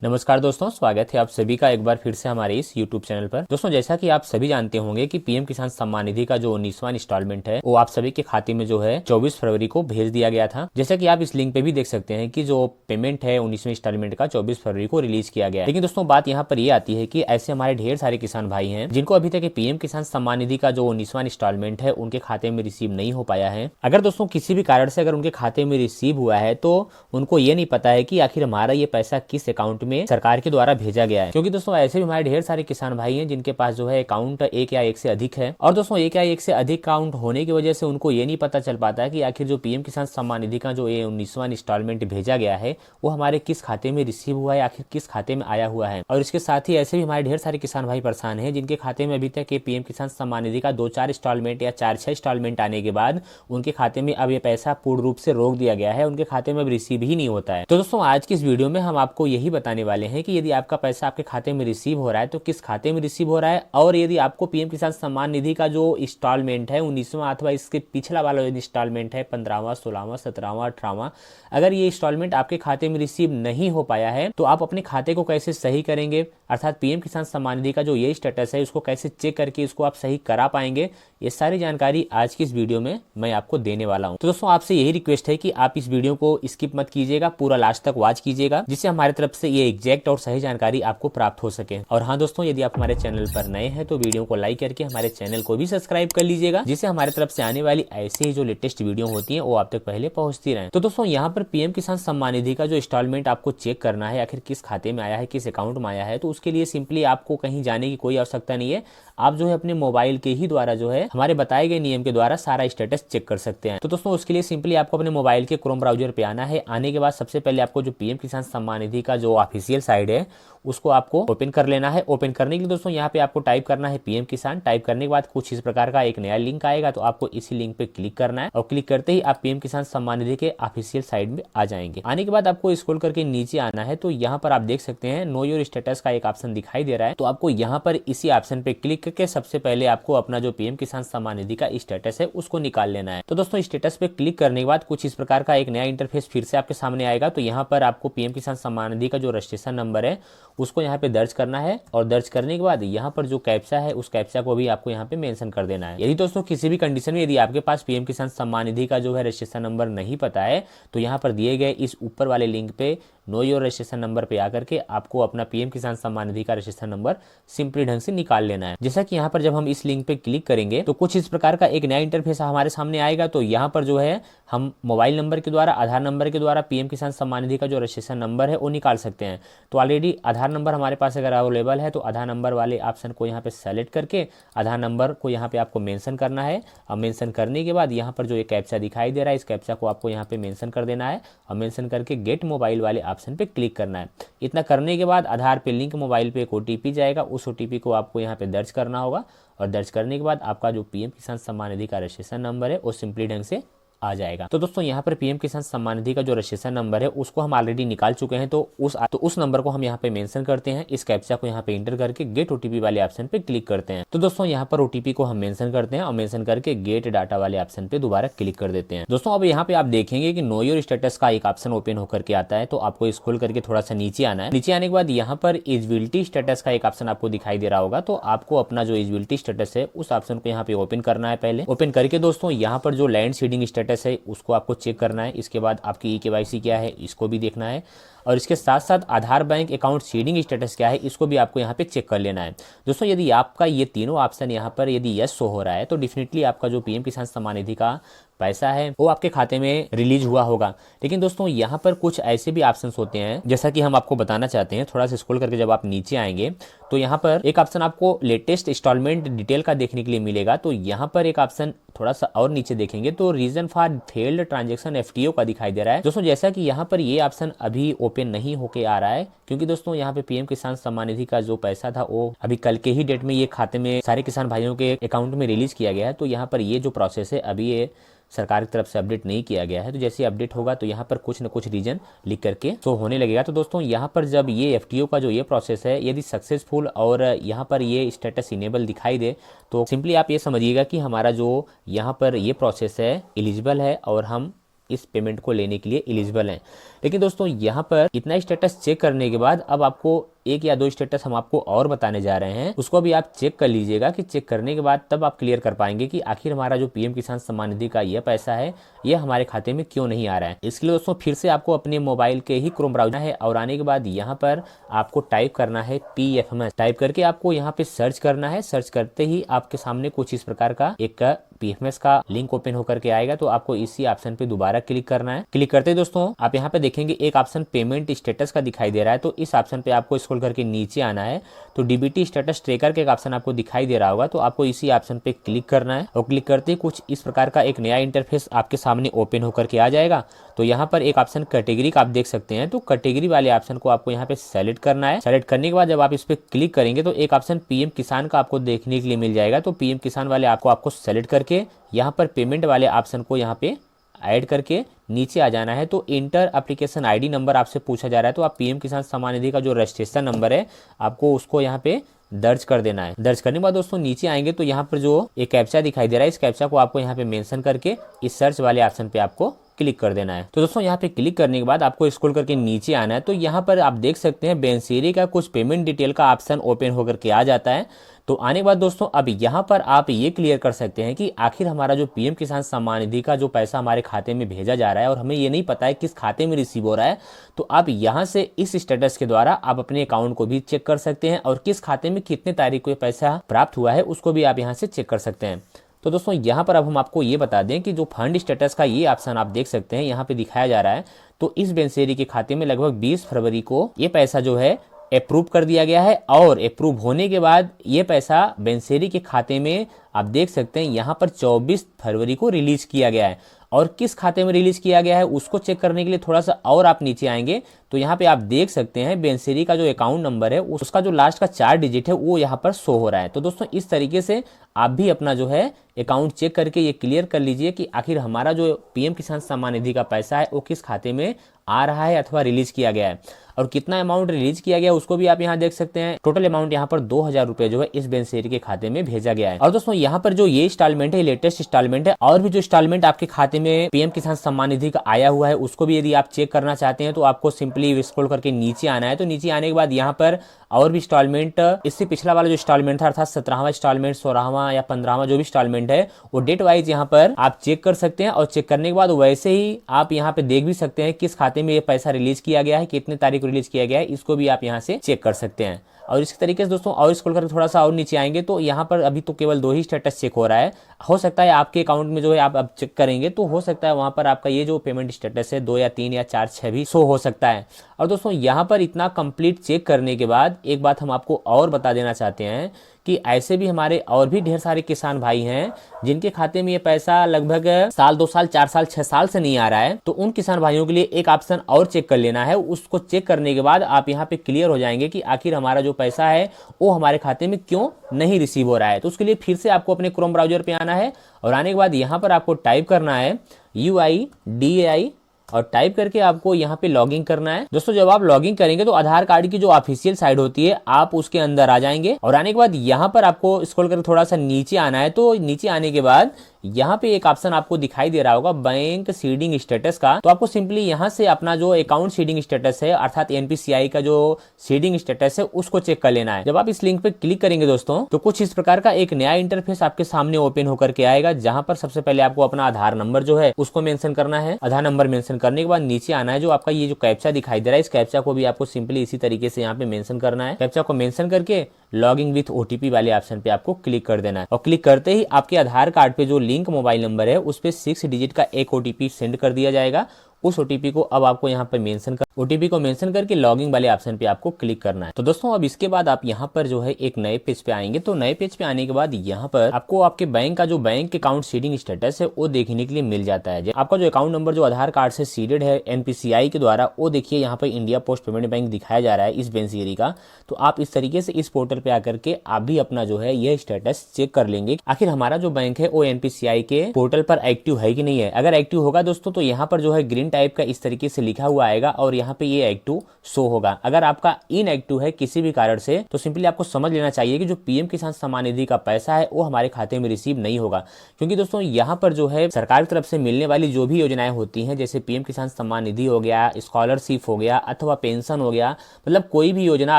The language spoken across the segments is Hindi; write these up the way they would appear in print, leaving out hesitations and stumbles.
नमस्कार दोस्तों, स्वागत है आप सभी का एक बार फिर से हमारे इस YouTube चैनल पर। दोस्तों, जैसा कि आप सभी जानते होंगे कि पीएम किसान सम्मान निधि का जो 19वां इंस्टॉलमेंट है वो आप सभी के खाते में जो है 24 फरवरी को भेज दिया गया था। जैसा कि आप इस लिंक पे भी देख सकते हैं कि जो पेमेंट है 19वें इंस्टॉलमेंट का 24 फरवरी को रिलीज किया गया है। लेकिन दोस्तों, बात यहाँ पर ये आती है कि ऐसे हमारे ढेर सारे किसान भाई हैं जिनको अभी तक पीएम किसान सम्मान निधि का जो 19वां इंस्टॉलमेंट है उनके खाते में रिसीव नहीं हो पाया है। अगर दोस्तों किसी भी कारण से अगर उनके खाते में रिसीव हुआ है तो उनको ये नहीं पता है कि आखिर हमारा ये पैसा किस अकाउंट में सरकार के द्वारा भेजा गया है। क्योंकि दोस्तों ऐसे भी हमारे ढेर सारे किसान भाई हैं जिनके पास जो है अकाउंट एक या एक से अधिक है, और दोस्तों एक या एक से अधिक अकाउंट होने की वजह से उनको ये नहीं पता चल पाता है कि आखिर जो पीएम किसान सम्मान निधि का जो ये 19वां इंस्टॉलमेंट भेजा गया है वो हमारे किस खाते में रिसीव हुआ है, आखिर किस खाते में आया हुआ है। और इसके साथ ही ऐसे भी हमारे ढेर सारे किसान भाई परेशान हैं जिनके खाते में अभी तक ये पीएम किसान सम्मान निधि का 2-4 इंस्टॉलमेंट या 4-6 इंस्टॉलमेंट आने के बाद उनके खाते में अब ये पैसा पूर्ण रूप से रोक दिया गया है, उनके खाते में अब रिसीव ही नहीं होता है। तो दोस्तों आज की इस वीडियो में हम आपको यही बताने वाले हैं कि यदि आपका पैसा आपके खाते में रिसीव हो रहा है तो किस खाते में रिसीव हो रहा है, और यदि आपको पीएम किसान सम्मान निधि का जो इंस्टॉलमेंट है 19वां अथवा इसके पिछला वाला इंस्टॉलमेंट है 15वां, 16वां, 17वां, 18वां, अगर ये इंस्टॉलमेंट आपके खाते में रिसीव नहीं हो पाया है तो आप अपने खाते को कैसे सही करेंगे, अर्थात पीएम किसान सम्मान निधि का जो ये स्टेटस है उसको कैसे चेक करके इसको आप सही करा पाएंगे, ये सारी जानकारी आज की इस वीडियो में मैं आपको देने वाला हूं। तो दोस्तों आपसे यही रिक्वेस्ट है कि आप इस वीडियो को स्किप मत कीजिएगा, पूरा लास्ट तक वॉच कीजिएगा जिससे हमारी तरफ से ये एग्जैक्ट और सही जानकारी आपको प्राप्त हो सके। और हाँ दोस्तों, यदि आप हमारे चैनल पर नए हैं तो वीडियो को लाइक करके हमारे चैनल को भी सब्सक्राइब कर लीजिएगा जिससे हमारे तरफ से आने वाली ऐसी ही जो लेटेस्ट वीडियो होती है वो आप तक पहले पहुंचती रहे। तो दोस्तों यहाँ पर पीएम किसान सम्मान निधि का जो इंस्टॉलमेंट आपको चेक करना है आखिर किस खाते में आया है, किस अकाउंट में आया है, तो उसके लिए सिंपली आपको कहीं जाने की कोई आवश्यकता नहीं है। आप जो है अपने मोबाइल के ही द्वारा जो है हमारे बताए गए नियम के द्वारा सारा स्टेटस चेक कर सकते हैं। तो दोस्तों उसके लिए सिंपली आपको अपने मोबाइल के क्रोम ब्राउजर पे आना है। आने के बाद सबसे पहले आपको जो पीएम किसान सम्मान निधि का जो ऑफिशियल साइट है उसको आपको ओपन कर लेना है। ओपन करने के लिए दोस्तों यहाँ पे आपको टाइप करना है पीएम किसान। टाइप करने के बाद कुछ इस प्रकार का एक नया लिंक आएगा, तो आपको इसी लिंक पे क्लिक करना है और क्लिक करते ही आप पीएम किसान सम्मान निधि के ऑफिशियल साइट में आ जाएंगे। आने के बाद आपको स्क्रॉल करके नीचे आना है, तो यहाँ पर आप देख सकते हैं नो योर स्टेटस का एक ऑप्शन दिखाई दे रहा है। तो आपको यहाँ पर इसी ऑप्शन पे क्लिक करके सबसे पहले आपको अपना जो पीएम किसान सम्मान निधि का स्टेटस है उसको निकाल लेना है। तो दोस्तों स्टेटस पे क्लिक करने के बाद कुछ इस प्रकार का एक नया इंटरफेस फिर से आपके सामने आएगा। तो यहाँ पर आपको पीएम किसान सम्मान निधि का जो रजिस्ट्रेशन नंबर है उसको यहाँ पे दर्ज करना है, और दर्ज करने के बाद यहाँ पर जो कैप्चा है उस कैप्चा को भी आपको यहाँ पे मेंशन कर देना है। यदि दोस्तों किसी भी कंडीशन में यदि आपके पास पीएम किसान सम्मान निधि का जो है रजिस्ट्रेशन नंबर नहीं पता है तो यहाँ पर दिए गए इस ऊपर वाले लिंक पे नो योर रजिस्ट्रेशन नंबर पे आकर के आपको अपना पीएम किसान सम्मान निधि का रजिस्ट्रेशन नंबर सिंपली ढंग से निकाल लेना है। जैसा कि यहाँ पर जब हम इस लिंक पे क्लिक करेंगे तो कुछ इस प्रकार का एक नया इंटरफेस हमारे सामने आएगा। तो यहाँ पर जो है हम मोबाइल नंबर के द्वारा, आधार नंबर के द्वारा पीएम किसान सम्मान निधि का जो रजिस्ट्रेशन नंबर है वो निकाल सकते हैं। तो ऑलरेडी आधार नंबर हमारे पास अगर अवेलेबल है तो आधार नंबर वाले ऑप्शन को यहाँ पे सेलेक्ट करके आधार नंबर को यहाँ पे आपको मेंशन करना है। और मेंशन करने के बाद यहाँ पर जो एक कैप्चा दिखाई दे रहा है इस कैप्चा को आपको यहाँ पे मेंशन कर देना है, और मेंशन करके गेट मोबाइल वाले ऑप्शन पे क्लिक करना है। इतना करने के बाद आधार पे लिंक मोबाइल पे एक ओटीपी जाएगा, उस ओटीपी को आपको यहाँ पे दर्ज करना होगा, और दर्ज करने के बाद आपका जो पीएम किसान सम्मान निधि का रजिस्ट्रेशन नंबर है वो सिंपली ढंग से आ जाएगा। तो दोस्तों यहाँ पर पीएम किसान सम्मान निधि का जो रजिस्ट्रेशन नंबर है उसको हम ऑलरेडी निकाल चुके हैं। तो उस नंबर को हम यहाँ पे मेंशन करते हैं, इस कैप्चा को यहाँ पे इंटर करके गेट ओटीपी वाले ऑप्शन पे क्लिक करते हैं। तो दोस्तों यहाँ पर ओटीपी को हम मेंशन करते हैं और मेंशन करके गेट डाटा वाले ऑप्शन पे दोबारा क्लिक कर देते हैं। दोस्तों अब यहाँ पे आप देखेंगे कि नो योर स्टेटस का एक ऑप्शन ओपन होकर के आता है। तो आपको स्क्रॉल करके थोड़ा सा नीचे आना है। नीचे आने के बाद यहाँ पर एलिजिबिलिटी स्टेटस का एक ऑप्शन आपको दिखाई दे रहा होगा। तो आपको अपना जो एलिजिबिलिटी स्टेटस है उस ऑप्शन को यहाँ पे ओपन करना है। पहले ओपन करके दोस्तों यहाँ पर जो लैंड सीडिंग स्टेटस है उसको आपको चेक करना है। इसके बाद आपकी केवाईसी क्या है इसको भी देखना है, और इसके साथ साथ आधार बैंक अकाउंट सीडिंग स्टेटस क्या है इसको भी आपको यहाँ पे चेक कर लेना है। दोस्तों यदि आपका ये तीनों ऑप्शन यहाँ पर यदि यस शो हो रहा है तो डेफिनेटली आपका जो पीएम किसान सम्मान निधि का पैसा है वो आपके खाते में रिलीज हुआ होगा। लेकिन दोस्तों यहाँ पर कुछ ऐसे भी ऑप्शंस होते हैं जैसा कि हम आपको बताना चाहते हैं। थोड़ा सा स्क्रॉल करके जब आप नीचे आएंगे तो यहाँ पर एक ऑप्शन आपको लेटेस्ट इंस्टॉलमेंट डिटेल का देखने के लिए मिलेगा। तो यहाँ पर एक ऑप्शन थोड़ा सा और नीचे देखेंगे तो reason for failed transaction FTO का दिखाई दे रहा है। दोस्तों जैसा कि यहाँ पर ये ऑप्शन अभी ओपन नहीं होके आ रहा है, क्योंकि दोस्तों यहाँ पे पीएम किसान सम्मान निधि का जो पैसा था वो अभी कल के ही डेट में ये खाते में सारे किसान भाइयों के अकाउंट में रिलीज किया गया है। तो यहाँ पर ये जो प्रोसेस है अभी ये सरकार की तरफ से अपडेट नहीं किया गया है। तो जैसे अपडेट होगा तो यहाँ पर कुछ न कुछ रीजन लिख करके शो होने लगेगा। तो दोस्तों यहाँ पर जब ये एफटीओ का जो ये प्रोसेस है यदि सक्सेसफुल और यहाँ पर ये स्टेटस इनेबल दिखाई दे तो सिंपली आप ये समझिएगा कि हमारा जो यहाँ पर ये प्रोसेस है एलिजिबल है और हम इस पेमेंट को लेने के लिए एलिजिबल हैं। लेकिन दोस्तों यहाँ पर इतना स्टेटस चेक करने के बाद अब आपको एक या दो स्टेटस हम आपको और बताने जा रहे हैं, उसको भी आप चेक कर लीजिएगा कि चेक करने के बाद तब आप क्लियर कर पाएंगे कि आखिर हमारा जो पीएम किसान सम्मान निधि का यह पैसा है यह हमारे खाते में क्यों नहीं आ रहा है। इसके लिए दोस्तों फिर से आपको अपने मोबाइल के ही क्रोम ब्राउजर है और आने के बाद यहाँ पर आपको टाइप करना है PFMS। टाइप करके आपको यहाँ पे सर्च करना है। सर्च करते ही आपके सामने कुछ इस प्रकार का एक PFMS का लिंक ओपन होकर के आएगा, तो आपको इसी ऑप्शन पे दोबारा क्लिक करना है। क्लिक करते ही दोस्तों आप यहाँ पे देखेंगे एक ऑप्शन पेमेंट स्टेटस का दिखाई दे रहा है, तो इस ऑप्शन पे आपको स्क्रॉल करके नीचे आना है। तो DBT स्टेटस ट्रैकर का एक ऑप्शन आपको दिखाई दे रहा होगा, तो आपको इसी ऑप्शन पे क्लिक करना है और क्लिक करते ही कुछ इस प्रकार का एक नया इंटरफेस आपके सामने ओपन होकर के आ जाएगा। तो यहाँ पर एक ऑप्शन कैटेगरी का आप देख सकते हैं, तो कैटेगरी वाले ऑप्शन को आपको यहाँ पे सेलेक्ट करना है। सेलेक्ट करने के बाद जब आप इस पे क्लिक करेंगे तो एक ऑप्शन पीएम किसान का आपको देखने के लिए मिल जाएगा। तो पीएम किसान वाले आपको सेलेक्ट करके यहाँ पर पेमेंट वाले ऑप्शन को यहाँ पे ऐड करके नीचे आ जाना है। तो इंटर एप्लीकेशन ID नंबर आपसे पूछा जा रहा है, तो आप पीएम किसान सम्मान निधि का जो रजिस्ट्रेशन नंबर है आपको उसको यहाँ पे दर्ज कर देना है। दर्ज करने के बाद दोस्तों नीचे आएंगे तो यहाँ पर जो एक कैप्चा दिखाई दे रहा है, इस कैप्चा को आपको यहाँ पे मेंशन करके इस सर्च वाले ऑप्शन पे आपको क्लिक कर देना है। तो दोस्तों यहाँ पे क्लिक करने के बाद आपको स्क्रॉल करके नीचे आना है। तो यहाँ पर आप देख सकते हैं बेनिफिशियरी का कुछ पेमेंट डिटेल का ऑप्शन ओपन होकर के आ जाता है। तो आने के बाद दोस्तों अब यहाँ पर आप ये क्लियर कर सकते हैं कि आखिर हमारा जो पीएम किसान सम्मान निधि का जो पैसा हमारे खाते में भेजा जा रहा है और हमें ये नहीं पता है किस खाते में रिसीव हो रहा है, तो आप यहाँ से इस स्टेटस के द्वारा आप अपने अकाउंट को भी चेक कर सकते हैं और किस खाते में कितने तारीख को पैसा प्राप्त हुआ है उसको भी आप यहाँ से चेक कर सकते हैं। तो दोस्तों यहाँ पर अब हम आपको ये बता दें कि जो फंड स्टेटस का ये ऑप्शन आप देख सकते हैं यहाँ पे दिखाया जा रहा है, तो इस बेनिफिशियरी के खाते में लगभग 20 फरवरी को ये पैसा जो है अप्रूव कर दिया गया है और अप्रूव होने के बाद ये पैसा बेनिफिशियरी के खाते में आप देख सकते हैं यहाँ पर 24 फरवरी को रिलीज किया गया है। और किस खाते में रिलीज किया गया है उसको चेक करने के लिए थोड़ा सा और आप नीचे आएंगे तो यहाँ पे आप देख सकते हैं बेनिफिशियरी का जो अकाउंट नंबर है उसका जो लास्ट का 4 डिजिट है वो यहाँ पर शो हो रहा है। तो दोस्तों इस तरीके से आप भी अपना जो है अकाउंट चेक करके ये क्लियर कर लीजिए कि आखिर हमारा जो पीएम किसान सम्मान निधि का पैसा है वो किस खाते में आ रहा है अथवा रिलीज किया गया है और कितना अमाउंट रिलीज किया गया उसको भी आप यहाँ देख सकते हैं। टोटल अमाउंट यहाँ पर 2000 रुपए जो है इस बेनिफिशियरी के खाते में भेजा गया है। और दोस्तों यहाँ पर जो ये इंस्टॉलमेंट है लेटेस्ट इंस्टॉलमेंट है, और भी जो इंस्टॉलमेंट आपके खाते में पीएम किसान सम्मान निधि का आया हुआ है उसको भी यदि आप चेक करना चाहते हैं तो आपको सिंपली स्क्रॉल करके नीचे आना है। तो नीचे आने के बाद यहाँ पर और भी इंस्टॉलमेंट, इससे पिछला वाला जो इंस्टॉलमेंट था अर्थात 17वां इंस्टॉलमेंट, 16वां या 15वां जो भी इंस्टॉलमेंट है वो डेट वाइज यहाँ पर आप चेक कर सकते हैं। और चेक करने के बाद वैसे ही आप यहाँ पे देख भी सकते हैं किस खाते में ये पैसा रिलीज किया गया है, कितने तारीख को रिलीज किया गया है, इसको भी आप यहाँ से चेक कर सकते हैं। और इसी तरीके से दोस्तों और स्क्रॉल करके थोड़ा सा और नीचे आएंगे तो यहाँ पर अभी तो केवल 2 ही स्टेटस चेक हो रहा है। हो सकता है आपके अकाउंट में जो है आप अब चेक करेंगे तो हो सकता है वहां पर आपका ये जो पेमेंट स्टेटस है 2 या 3 या 4 6 भी शो हो सकता है। और दोस्तों यहाँ पर इतना कंप्लीट चेक करने के बाद एक बात हम आपको और बता देना चाहते हैं कि ऐसे भी हमारे और भी ढेर सारे किसान भाई हैं जिनके खाते में ये पैसा लगभग साल 2 साल 4 साल 6 साल से नहीं आ रहा है। तो उन किसान भाइयों के लिए एक ऑप्शन और चेक कर लेना है। उसको चेक करने के बाद आप यहाँ पे क्लियर हो जाएंगे कि आखिर हमारा जो पैसा है वो हमारे खाते में क्यों नहीं रिसीव हो रहा है। तो उसके लिए फिर से आपको अपने क्रोम ब्राउजर पे आना है और आने के बाद यहाँ पर आपको टाइप करना है UIDAI और टाइप करके आपको यहाँ पे लॉगिन करना है। दोस्तों जब आप लॉगिन करेंगे तो आधार कार्ड की जो ऑफिशियल साइट होती है आप उसके अंदर आ जाएंगे और आने के बाद यहाँ पर आपको स्क्रॉल करके थोड़ा सा नीचे आना है। तो नीचे आने के बाद यहाँ पे एक ऑप्शन आपको दिखाई दे रहा होगा बैंक सीडिंग स्टेटस का, तो आपको सिंपली यहाँ से अपना जो अकाउंट सीडिंग स्टेटस है अर्थात NPCI का जो सीडिंग स्टेटस है उसको चेक कर लेना है। जब आप इस लिंक पे क्लिक करेंगे दोस्तों तो कुछ इस प्रकार का एक नया इंटरफेस आपके सामने ओपन होकर के आएगा, जहां पर सबसे पहले आपको अपना आधार नंबर जो है उसको मेंशन करना है। आधार नंबर मेंशन करने के बाद नीचे आना है, जो आपका ये जो कैप्चा दिखाई दे रहा है इस कैप्चा को भी आपको सिंपली इसी तरीके से यहाँ पे मेंशन करना है। कैप्चा को मेंशन करके लॉगिंग विथ OTP वाले ऑप्शन पे आपको क्लिक कर देना है और क्लिक करते ही आपके आधार कार्ड पे जो लिंक मोबाइल नंबर है उस पे 6 डिजिट का एक OTP सेंड कर दिया जाएगा। उस OTP को अब आपको यहाँ पर मेंशन कर OTP को मेंशन करके लॉगिंग वाले ऑप्शन पे आपको क्लिक करना है। तो दोस्तों अब इसके बाद आप यहाँ पर जो है एक नए पेज पे आएंगे। तो नए पेज पे आने के बाद यहाँ पर आपको आपके बैंक का जो बैंक अकाउंट सीडिंग स्टेटस है वो देखने के लिए मिल जाता है। आपका जो अकाउंट नंबर जो आधार कार्ड से सीडेड है NPCI के द्वारा वो देखिए यहाँ पर इंडिया पोस्ट पेमेंट बैंक दिखाया जा रहा है इस बेनिफिशियरी का। तो आप इस तरीके से इस पोर्टल पे आकर के आप भी अपना जो है यह स्टेटस चेक कर लेंगे आखिर हमारा जो बैंक है वो NPCI के पोर्टल पर एक्टिव है कि नहीं है। अगर एक्टिव होगा दोस्तों तो यहाँ पर जो है ग्रीन लाइन टाइप का इस तरीके से लिखा हुआ आएगा और यहाँ पे ये एक्टिव शो होगा। अगर आपका इनएक्टिव है किसी भी कारण से तो सिंपली आपको समझ लेना चाहिए कि जो पीएम किसान सम्मान निधि का पैसा है वो हमारे खाते में रिसीव नहीं होगा। क्योंकि दोस्तों यहाँ पर जो है सरकार की तरफ से मिलने वाली जो भी योजनाएं होती हैं, जैसे पीएम किसान सम्मान निधि हो गया, स्कॉलरशिप हो गया अथवा पेंशन हो गया, मतलब कोई भी योजना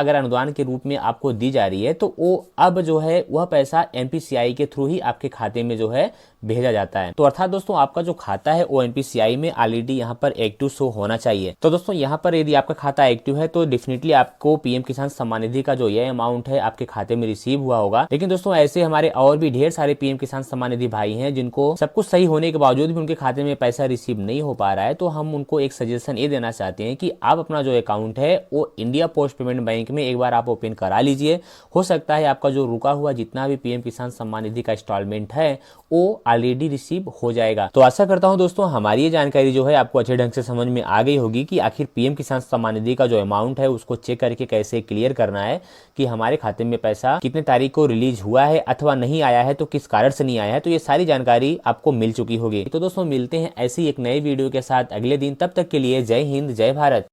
अगर अनुदान के रूप में आपको दी जा रही है तो वो अब जो है वह पैसा एमपीसीआई के थ्रू ही आपके खाते में जो है भेजा जाता है। तो अर्थात दोस्तों आपका जो खाता है वो एमपीसीआई में ऑलरेडी यहाँ पर एक्टिव शो होना चाहिए। तो दोस्तों यहाँ पर यदि आपका खाता एक्टिव है तो डेफिनेटली आपको पीएम किसान सम्मान निधि का जो ये अमाउंट है आपके खाते में रिसीव हुआ होगा। लेकिन दोस्तों ऐसे हमारे और भी ढेर सारे पीएम किसान सम्मान निधि भाई हैं जिनको सब कुछ सही होने के बावजूद भी उनके खाते में पैसा रिसीव नहीं हो पा रहा है। तो हम उनको एक सजेशन ये देना चाहते हैं कि आप अपना जो अकाउंट है वो इंडिया पोस्ट पेमेंट बैंक में एक बार आप ओपन करा लीजिए। हो सकता है आपका जो रुका हुआ जितना भी पीएम किसान सम्मान निधि का इंस्टॉलमेंट है वो ऑलरेडी रिसीव हो जाएगा। तो आशा करता हूं दोस्तों हमारी ये जानकारी जो है आपको अच्छे ढंग से समझ में आ गई होगी कि आखिर पीएम किसान सम्मान निधि का जो अमाउंट है उसको चेक करके कैसे क्लियर करना है कि हमारे खाते में पैसा कितने तारीख को रिलीज हुआ है अथवा नहीं आया है तो किस कारण से नहीं आया है। तो ये सारी जानकारी आपको मिल चुकी होगी। तो दोस्तों मिलते हैं ऐसी एक नई वीडियो के साथ अगले दिन। तब तक के लिए जय हिंद, जय भारत।